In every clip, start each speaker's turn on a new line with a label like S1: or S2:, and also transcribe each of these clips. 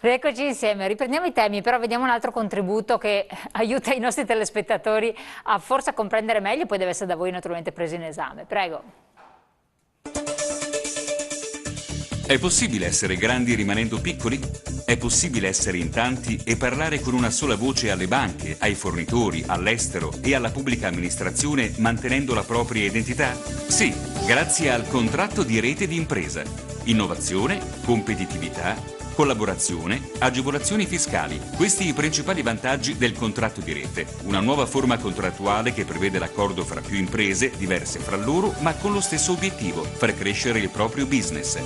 S1: Rieccoci insieme, riprendiamo i temi, però vediamo un altro contributo che aiuta i nostri telespettatori a forse a comprendere meglio, poi deve essere da voi naturalmente preso in esame. Prego.
S2: È possibile essere grandi rimanendo piccoli? È possibile essere in tanti e parlare con una sola voce alle banche, ai fornitori, all'estero e alla pubblica amministrazione mantenendo la propria identità? Sì, grazie al contratto di rete di impresa. Innovazione, competitività, collaborazione, agevolazioni fiscali. Questi i principali vantaggi del contratto di rete. Una nuova forma contrattuale che prevede l'accordo fra più imprese, diverse fra loro, ma con lo stesso obiettivo, far crescere il proprio business.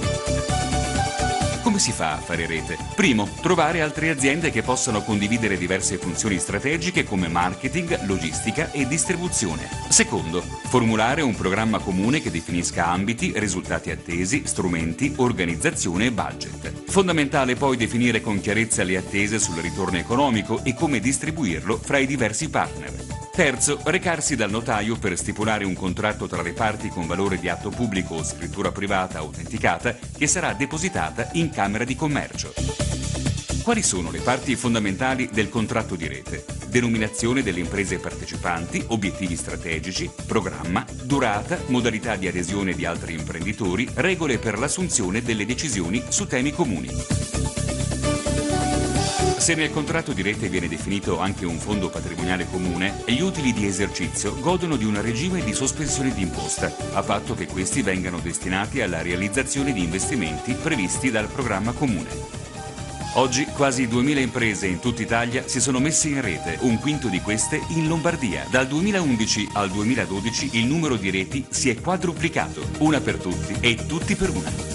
S2: Come si fa a fare rete? Primo, trovare altre aziende che possano condividere diverse funzioni strategiche come marketing, logistica e distribuzione. Secondo, formulare un programma comune che definisca ambiti, risultati attesi, strumenti, organizzazione e budget. Fondamentale poi definire con chiarezza le attese sul ritorno economico e come distribuirlo fra i diversi partner. Terzo, recarsi dal notaio per stipulare un contratto tra le parti con valore di atto pubblico o scrittura privata autenticata che sarà depositata in Camera di Commercio. Quali sono le parti fondamentali del contratto di rete? Denominazione delle imprese partecipanti, obiettivi strategici, programma, durata, modalità di adesione di altri imprenditori, regole per l'assunzione delle decisioni su temi comuni. Se nel contratto di rete viene definito anche un fondo patrimoniale comune, gli utili di esercizio godono di un regime di sospensione di imposta, a patto che questi vengano destinati alla realizzazione di investimenti previsti dal programma comune. Oggi quasi 2000 imprese in tutta Italia si sono messe in rete, un quinto di queste in Lombardia. Dal 2011 al 2012 il numero di reti si è quadruplicato, una per tutti e tutti per una.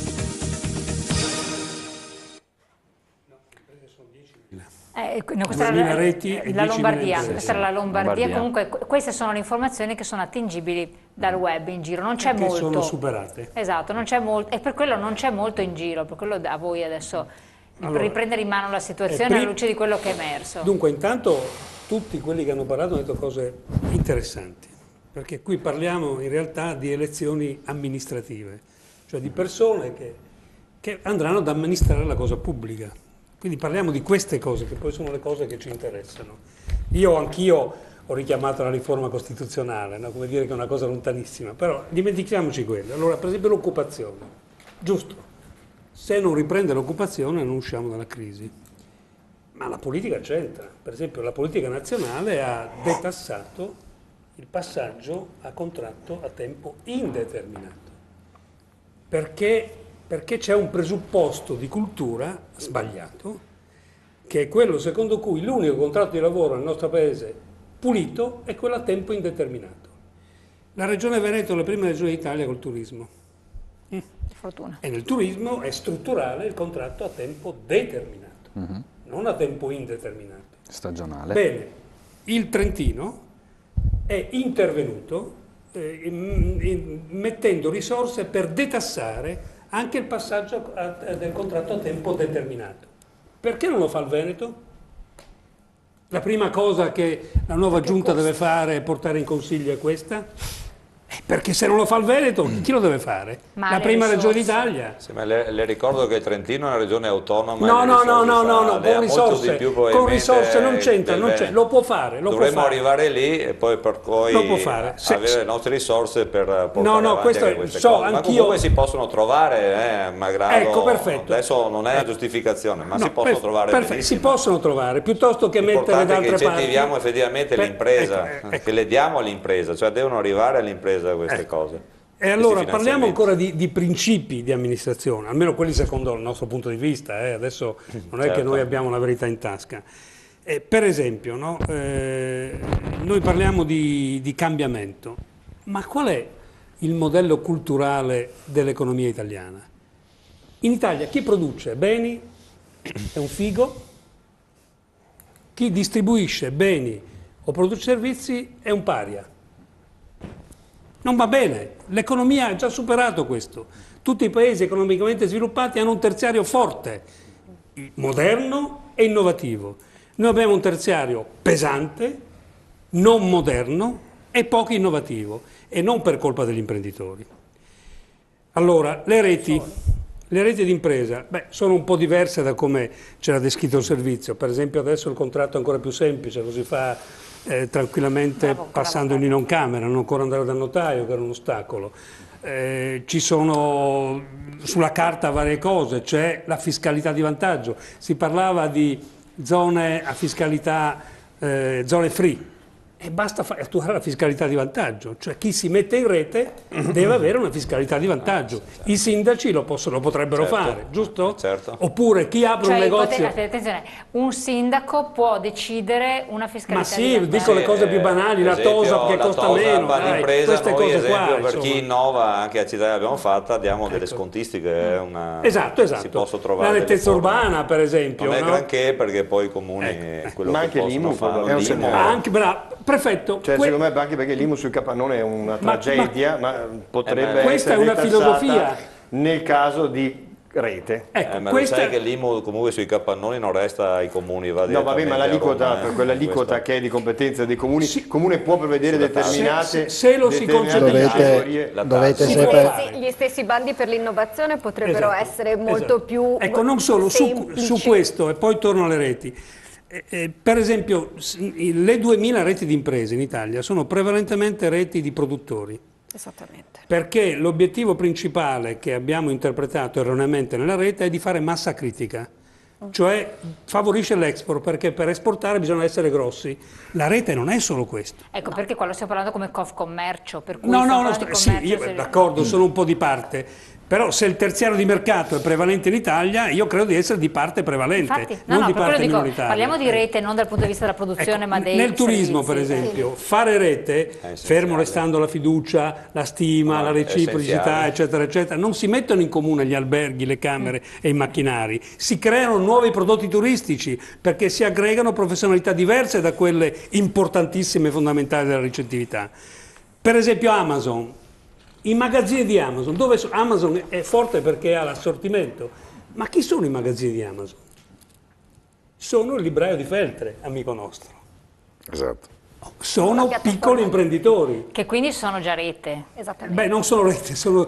S1: No, questa era la Lombardia, questa era la Lombardia.
S3: Lombardia.
S1: Comunque queste sono le informazioni che sono attingibili dal web in giro, non c'è molto.
S4: Che sono superate.
S1: Esatto, non c'è molto, e per quello non c'è molto in giro, per quello a voi adesso riprendere in mano la situazione alla luce di quello che è emerso.
S4: Dunque, intanto tutti quelli che hanno parlato hanno detto cose interessanti, perché qui parliamo in realtà di elezioni amministrative, cioè di persone che andranno ad amministrare la cosa pubblica. Quindi parliamo di queste cose, che poi sono le cose che ci interessano. Anch'io ho richiamato la riforma costituzionale, no? Come dire che è una cosa lontanissima, però dimentichiamoci quello. Allora, per esempio l'occupazione, giusto, se non riprende l'occupazione non usciamo dalla crisi, ma la politica c'entra. Per esempio la politica nazionale ha detassato il passaggio a contratto a tempo indeterminato, perché c'è un presupposto di cultura sbagliato, che è quello secondo cui l'unico contratto di lavoro nel nostro paese pulito è quello a tempo indeterminato. La Regione Veneto è la prima regione d'Italia col turismo.
S1: Fortuna.
S4: E nel turismo è strutturale il contratto a tempo determinato, non a tempo indeterminato.
S3: Stagionale.
S4: Bene, il Trentino è intervenuto mettendo risorse per detassare anche il passaggio del contratto a tempo determinato. Perché non lo fa il Veneto? La prima cosa che la nuova giunta deve fare è portare in consiglio è questa? Perché se non lo fa il Veneto, chi lo deve fare?
S1: Ma
S4: la
S1: le
S4: prima regione
S1: risorse.
S4: d'Italia.
S5: Sì, ma le ricordo che il Trentino è una regione autonoma.
S4: No, con
S5: con
S4: risorse non c'entra, lo può fare.
S5: Dovremmo arrivare lì e poi per poi avere le nostre risorse per portare avanti anche queste cose. Ma comunque si possono trovare, malgrado,
S4: ecco, perfetto.
S5: Adesso non è una giustificazione, ma si possono trovare benissimo.
S4: Si possono trovare, piuttosto che mettere da altre parti.
S5: Che incentiviamo effettivamente l'impresa, che le diamo all'impresa, cioè devono arrivare all'impresa queste cose.
S4: E allora parliamo ancora di principi di amministrazione, almeno quelli secondo il nostro punto di vista, adesso non è che noi abbiamo la verità in tasca. Per esempio, no? Noi parliamo di cambiamento, ma qual è il modello culturale dell'economia italiana? In Italia chi produce beni è un figo, chi distribuisce beni o produce servizi è un paria. Non va bene, l'economia ha già superato questo. Tutti i paesi economicamente sviluppati hanno un terziario forte, moderno e innovativo. Noi abbiamo un terziario pesante, non moderno e poco innovativo, e non per colpa degli imprenditori. Allora, le reti Le reti d'impresa sono un po' diverse da come c'era descritto il servizio. Per esempio adesso il contratto è ancora più semplice, lo si fa tranquillamente passando in non camera, non ancora andare dal notaio, che era un ostacolo. Ci sono sulla carta varie cose, c'è la fiscalità di vantaggio. Si parlava di zone a fiscalità, zone free. E basta attuare la fiscalità di vantaggio, cioè chi si mette in rete deve avere una fiscalità di vantaggio. I sindaci lo potrebbero fare, giusto?
S5: Certo.
S4: Oppure chi apre un negozio...
S1: Attenzione, un sindaco può decidere una fiscalità di vantaggio.
S4: Dico le cose più banali, la TOSAP che costa meno, queste
S5: noi,
S4: cose
S5: esempio,
S4: qua.
S5: Per chi innova, anche a Città l'abbiamo fatta, diamo delle scontistiche,
S4: esatto.
S5: Si possono trovare
S4: la nettezza urbana, per esempio.
S5: Non è granché, perché poi i comuni quello
S3: ma
S5: che
S3: anche l'IMU
S4: anche prefetto.
S3: Cioè, secondo me anche perché l'IMU sui capannoni è una tragedia, ma potrebbe
S4: questa
S3: essere
S4: è una filosofia
S3: nel caso di rete.
S5: Ma lo sai che l'IMU comunque sui capannoni non resta ai comuni, va
S3: no, vabbè, ma l'aliquota, per quell'aliquota che è di competenza dei comuni, il comune può prevedere determinate
S4: se lo si concede
S6: dovete sempre...
S7: Gli stessi bandi per l'innovazione potrebbero essere molto più
S4: non solo su questo, e poi torno alle reti. Per esempio, le 2000 reti di imprese in Italia sono prevalentemente reti di produttori.
S7: Esattamente.
S4: Perché l'obiettivo principale che abbiamo interpretato erroneamente nella rete è di fare massa critica. Cioè favorisce l'export, perché per esportare bisogna essere grossi. La rete non è solo questo.
S1: Ecco, perché qua lo stiamo parlando come Confcommercio, per cui
S4: d'accordo, sono un po' di parte. Però se il terziario di mercato è prevalente in Italia, io credo di essere di parte prevalente,
S1: infatti,
S4: non di parte minoritaria.
S1: Parliamo di rete non dal punto di vista della produzione, ma dei
S4: nel turismo,
S1: servizi.
S4: per esempio, fare rete, fermo restando la fiducia, la stima, la reciprocità, eccetera, eccetera, non si mettono in comune gli alberghi, le camere e i macchinari, si creano nuovi prodotti turistici perché si aggregano professionalità diverse da quelle importantissime e fondamentali della ricettività. Per esempio Amazon. I magazzini di Amazon, Amazon è forte perché ha l'assortimento, ma chi sono i magazzini di Amazon? Sono il libraio di Feltre, amico nostro.
S6: Esatto.
S4: Sono piccoli imprenditori.
S1: Che quindi sono già rete.
S7: Esattamente.
S4: Non sono rete, sono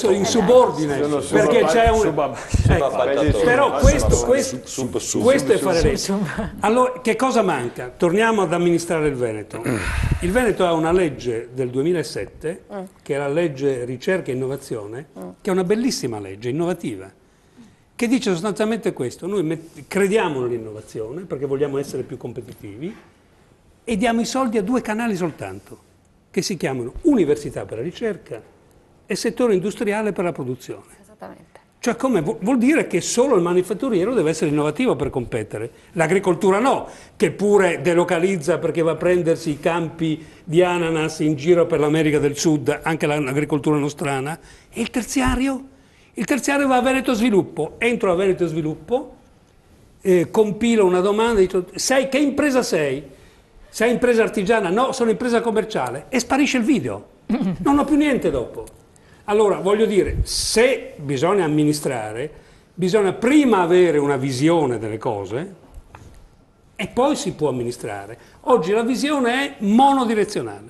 S4: in subordine, perché c'è un... Però questo è fare rete. Allora, che cosa manca? Torniamo ad amministrare il Veneto. Il Veneto ha una legge del 2007, che è la legge ricerca e innovazione, che è una bellissima legge, innovativa, che dice sostanzialmente questo: noi crediamo nell'innovazione perché vogliamo essere più competitivi, e diamo i soldi a due canali soltanto, che si chiamano università per la ricerca e settore industriale per la produzione.
S7: Esattamente.
S4: Cioè vuol dire che solo il manifatturiero deve essere innovativo per competere, l'agricoltura no, che pure delocalizza perché va a prendersi i campi di ananas in giro per l'America del Sud, anche l'agricoltura nostrana. E il terziario? Il terziario va a Veneto Sviluppo, entro a Veneto Sviluppo, compilo una domanda, dico: che impresa sei? Sei impresa artigiana? No, sono impresa commerciale. E sparisce il video. Non ho più niente dopo. Allora, voglio dire, se bisogna amministrare, bisogna prima avere una visione delle cose e poi si può amministrare. Oggi la visione è monodirezionale.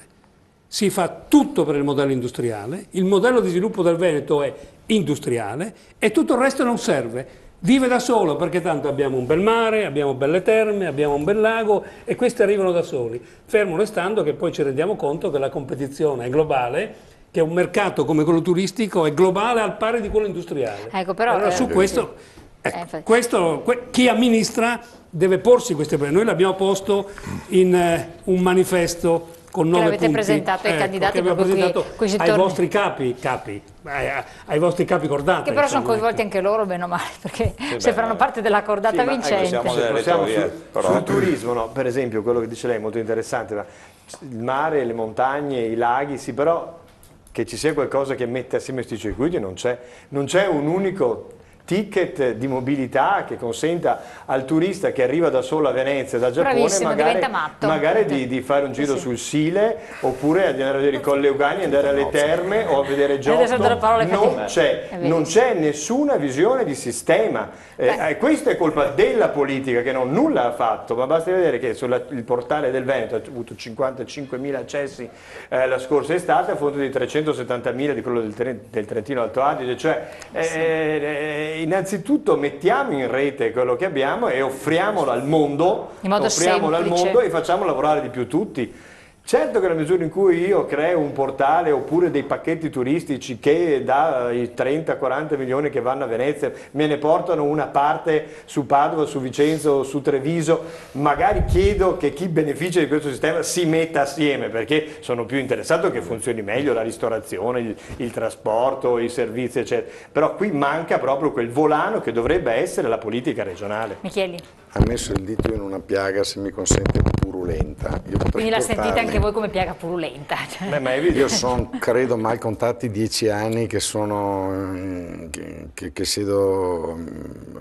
S4: Si fa tutto per il modello industriale, il modello di sviluppo del Veneto è industriale e tutto il resto non serve. Vive da solo perché tanto abbiamo un bel mare, abbiamo belle terme, abbiamo un bel lago e questi arrivano da soli. Fermo restando che poi ci rendiamo conto che la competizione è globale, che un mercato come quello turistico è globale al pari di quello industriale.
S1: Ecco, però,
S4: allora su questo, chi amministra deve porsi queste problemi. Noi l'abbiamo posto in un manifesto con 9 punti.
S1: Avete presentato ai candidati
S4: proprio qui ai vostri capi, ai vostri capi cordate.
S1: Che però sono coinvolti anche loro, bene o male, perché se faranno parte della cordata vincente.
S3: Sul turismo, no? Per esempio, quello che dice lei è molto interessante, il mare, le montagne, i laghi, sì, però che ci sia qualcosa che mette assieme questi circuiti non c'è un unico ticket di mobilità che consenta al turista che arriva da solo a Venezia, da Giappone, magari di fare un giro sul Sile, oppure di andare a vedere i Colli Euganei, andare alle terme o a vedere Giotto. Non c'è nessuna visione di sistema. Questo è colpa della politica che nulla ha fatto, ma basta vedere che il portale del Veneto ha avuto 55.000 accessi la scorsa estate a fronte di 370.000 di quello del Trentino Alto Adige. Cioè, innanzitutto mettiamo in rete quello che abbiamo e offriamolo al mondo, e facciamo lavorare di più tutti. Certo che nella misura in cui io creo un portale oppure dei pacchetti turistici che dai 30-40 milioni che vanno a Venezia me ne portano una parte su Padova, su Vicenza o su Treviso, magari chiedo che chi beneficia di questo sistema si metta assieme, perché sono più interessato che funzioni meglio la ristorazione, il trasporto, i servizi eccetera. Però qui manca proprio quel volano che dovrebbe essere la politica regionale.
S1: Micheli.
S6: Ha messo il dito in una piaga, se mi consente, purulenta.
S1: Quindi la sentite anche voi come piaga purulenta?
S6: Beh, ma io sono, credo, mal contati 10 anni che siedo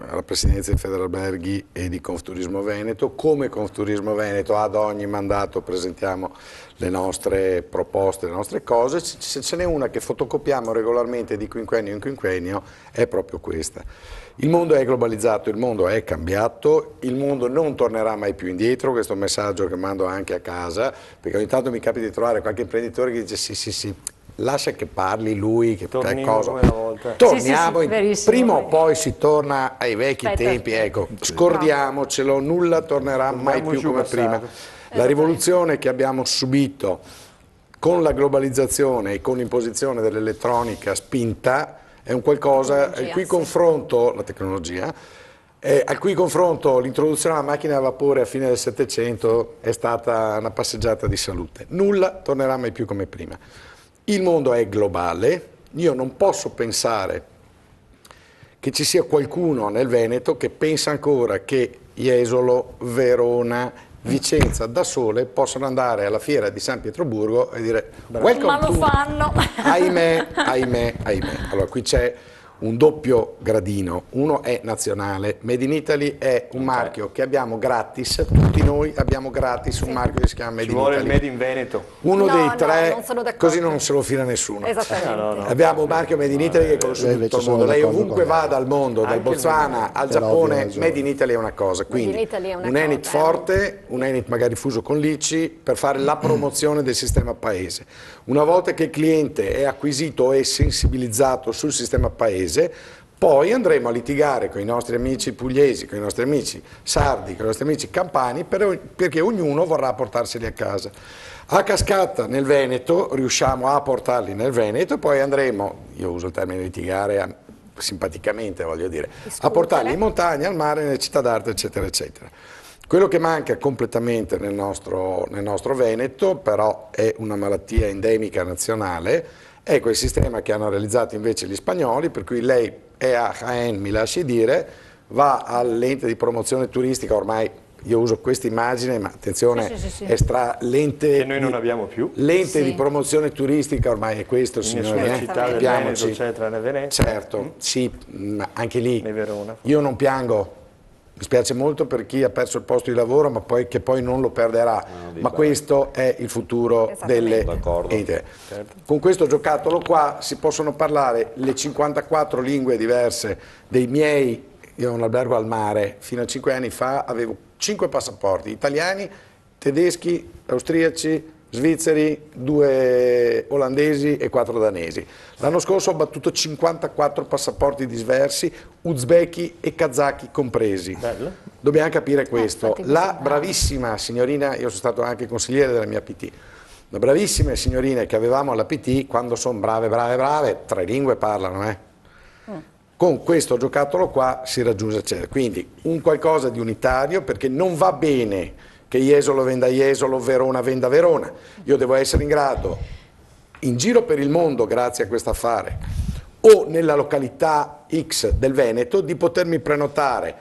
S6: alla presidenza di Federalberghi e di Confturismo Veneto. Come Confturismo Veneto ad ogni mandato presentiamo le nostre proposte, le nostre cose. Se ce n'è una che fotocopiamo regolarmente di quinquennio in quinquennio è proprio questa. Il mondo è globalizzato, il mondo è cambiato, il mondo non tornerà mai più indietro, questo è un messaggio che mando anche a casa, perché ogni tanto mi capita di trovare qualche imprenditore che dice sì, lascia che parli lui, che cosa. Torniamo, prima o poi si torna ai vecchi tempi, ecco, scordiamocelo, nulla tornerà mai più come prima. La rivoluzione che abbiamo subito con la globalizzazione e con l'imposizione dell'elettronica spinta è un qualcosa al cui confronto, la tecnologia, al cui confronto l'introduzione della macchina a vapore a fine del Settecento è stata una passeggiata di salute. Nulla tornerà mai più come prima. Il mondo è globale, io non posso pensare che ci sia qualcuno nel Veneto che pensa ancora che Jesolo, Verona, Vicenza da sole possono andare alla fiera di San Pietroburgo e dire welcome.
S1: Ma lo fanno!
S6: Ahimè. Allora qui c'è un doppio gradino, uno è nazionale, Made in Italy è un marchio che abbiamo gratis, tutti noi abbiamo gratis un marchio che si chiama Made in Italy.
S3: Ci vuole il Made in Veneto.
S6: Uno dei tre, così non se lo fila nessuno.
S7: Esattamente.
S6: Abbiamo un marchio Made in Italy che è conosciuto in tutto il mondo. Lei ovunque vada al mondo, dal Botswana al Giappone, Made in Italy è una cosa. Quindi un Enit forte, un Enit magari fuso con l'ICI per fare la promozione del sistema paese. Una volta che il cliente è acquisito e sensibilizzato sul sistema paese, poi andremo a litigare con i nostri amici pugliesi, con i nostri amici sardi, con i nostri amici campani, perché ognuno vorrà portarseli a casa. A cascata nel Veneto riusciamo a portarli nel Veneto, poi andremo, io uso il termine litigare simpaticamente, voglio dire, a portarli in montagna, al mare, nelle città d'arte, eccetera, eccetera. Quello che manca completamente nel nostro Veneto, però è una malattia endemica nazionale, è quel sistema che hanno realizzato invece gli spagnoli, per cui lei è a Jaén, mi lasci dire, va all'ente di promozione turistica, ormai io uso questa immagine, ma attenzione, è l'ente
S3: che noi non abbiamo più.
S6: L'ente di promozione turistica ormai è questo, signori.
S3: In città del Veneto c'è tranne Venezia.
S6: Certo, sì, anche lì io non piango. Mi spiace molto per chi ha perso il posto di lavoro, ma che poi non lo perderà. Ma questo è il futuro delle ente. Certo. Con questo giocattolo qua si possono parlare le 54 lingue diverse dei miei. Io ho un albergo al mare, fino a 5 anni fa avevo 5 passaporti, italiani, tedeschi, austriaci, svizzeri, 2 olandesi e 4 danesi. L'anno scorso ho battuto 54 passaporti diversi, uzbeki e kazaki compresi. Bello. Dobbiamo capire questo. La bravissima signorina, io sono stato anche consigliere della mia PT, le bravissime signorine che avevamo alla PT, quando sono brave, 3 lingue parlano, Con questo giocattolo qua si raggiunge eccetera. Quindi un qualcosa di unitario, perché non va bene che Jesolo venda Jesolo, Verona venda Verona. Io devo essere in grado, in giro per il mondo, grazie a questo affare, o nella località X del Veneto, di potermi prenotare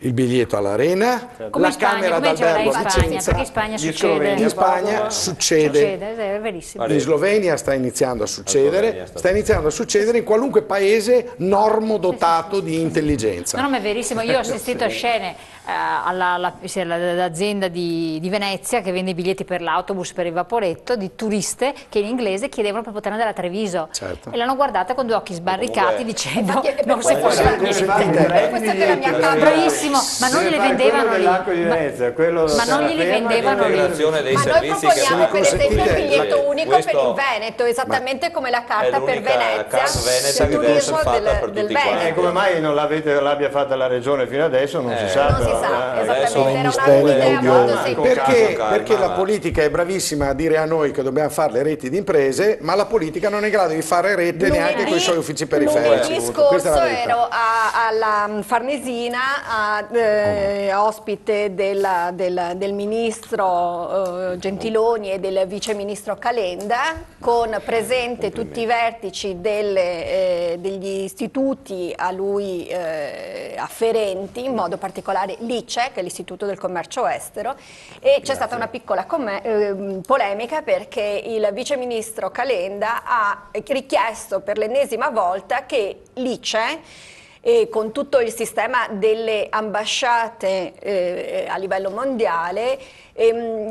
S6: il biglietto all'Arena, la camera d'albergo a Vicenza.
S1: Perché in Spagna succede?
S6: In Spagna succede,
S1: è verissimo.
S6: In Slovenia sta iniziando a succedere in qualunque paese normodotato di intelligenza.
S1: No, ma è verissimo, io ho assistito a scene all'azienda di Venezia che vende i biglietti per l'autobus, per il vaporetto, di turiste che in inglese chiedevano per poter andare a Treviso, e l'hanno guardata con due occhi sbarricati dicendo non si può fare niente. Bravissimo, ma non le vendevano lì. Ma non glieli vendevano lì.
S7: Ma noi proponiamo per esempio il biglietto unico per il Veneto, esattamente come la carta per Venezia, il turismo del Veneto.
S3: Come mai non l'abbia fatta la regione fino adesso non si sa.
S6: Perché la politica è bravissima a dire a noi che dobbiamo fare le reti di imprese, ma la politica non è in grado di fare rete neanche con i suoi uffici periferici.
S7: Lunedì scorso ero alla Farnesina ospite del ministro Gentiloni e del vice ministro Calenda, con presente tutti i vertici degli istituti a lui afferenti, in modo particolare l'ICE, che è l'Istituto del Commercio Estero, e c'è stata una piccola polemica perché il vice ministro Calenda ha richiesto per l'ennesima volta che l'ICE, con tutto il sistema delle ambasciate a livello mondiale,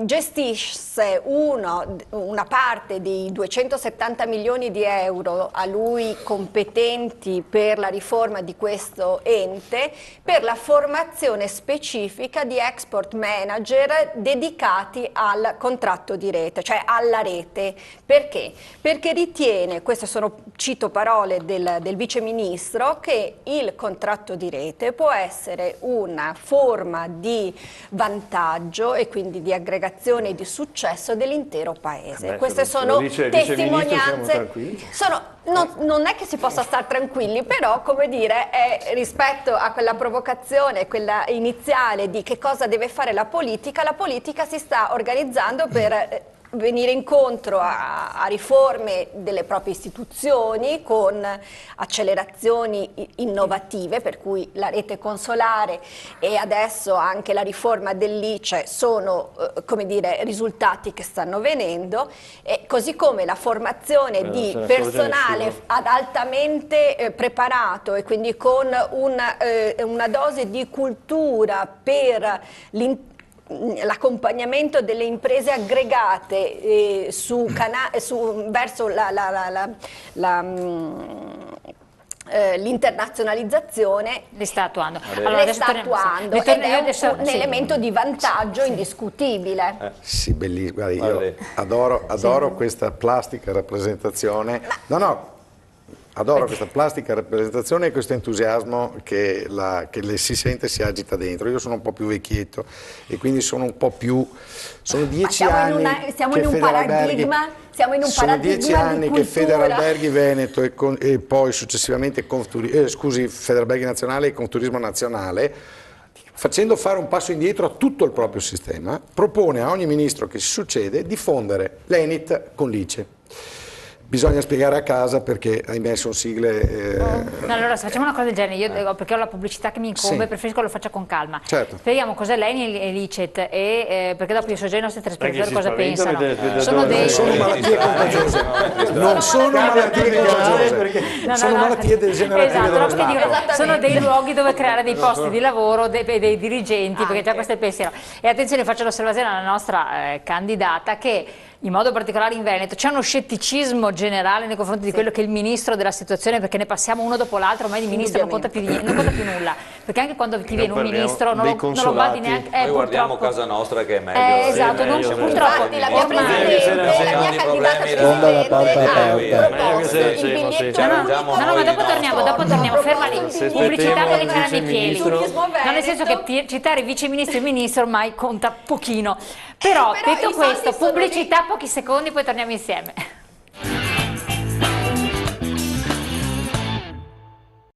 S7: gestisse una parte dei 270 milioni di euro a lui competenti per la riforma di questo ente, per la formazione specifica di export manager dedicati al contratto di rete, cioè alla rete. Perché? Perché ritiene, queste sono, cito parole del vice ministro, che il contratto di rete può essere una forma di vantaggio e quindi di aggregazione e di successo dell'intero paese. Queste sono testimonianze. Non è che si possa stare tranquilli, però, come dire, rispetto a quella provocazione, quella iniziale di che cosa deve fare la politica si sta organizzando per venire incontro a riforme delle proprie istituzioni con accelerazioni innovative, per cui la rete consolare e adesso anche la riforma dell'ICE sono come dire, risultati che stanno venendo, così come la formazione di personale altamente preparato e quindi con una dose di cultura per l'accompagnamento delle imprese aggregate verso l'internazionalizzazione,
S1: le sta attuando.
S7: Allora, ed è un elemento di vantaggio indiscutibile.
S6: Sì, bellissimo. Guardi, io adoro questa plastica rappresentazione. Adoro questa plastica rappresentazione e questo entusiasmo che le si sente, si agita dentro. Io sono un po' più vecchietto e quindi sono un po' più... Sono 10 anni
S7: siamo in un paradigma. Siamo in un paradigma
S6: 10 anni che Federalberghi Veneto e poi successivamente Federalberghi Nazionale e Confturismo Nazionale, facendo fare un passo indietro a tutto il proprio sistema, propone a ogni ministro che si succede di fondere l'ENIT con l'ICE. Bisogna spiegare a casa perché, ahimè, sono sigle...
S1: Allora, se facciamo una cosa del genere, io perché ho la pubblicità che mi incombe, preferisco che lo faccia con calma.
S6: Certo.
S1: Spieghiamo cos'è l'ENI e l'ICET, perché dopo io so già i nostri telespettatori cosa pensano. Sono
S6: malattie contagiose. Non sono malattie contagiose. Sono malattie degenerative dello Stato.
S1: Sono dei luoghi dove creare dei posti di lavoro, dei dirigenti, perché già questo è il pensiero. E attenzione, faccio l'osservazione alla nostra candidata che in modo particolare in Veneto c'è uno scetticismo generale nei confronti di quello che è il ministro della situazione, perché ne passiamo uno dopo l'altro, ormai di ministro non conta più nulla, perché anche quando ti viene un ministro non lo guardi neanche.
S5: Noi guardiamo casa nostra che è meglio.
S1: Esatto, purtroppo
S7: la mia presidente, la mia candidata presidente
S1: no, ma dopo torniamo, ferma lì. Pubblicità per le caramicchieri, nel senso che citare il vice ministro e il ministro ormai conta pochino, però detto questo, pubblicità, pochi secondi, poi torniamo insieme.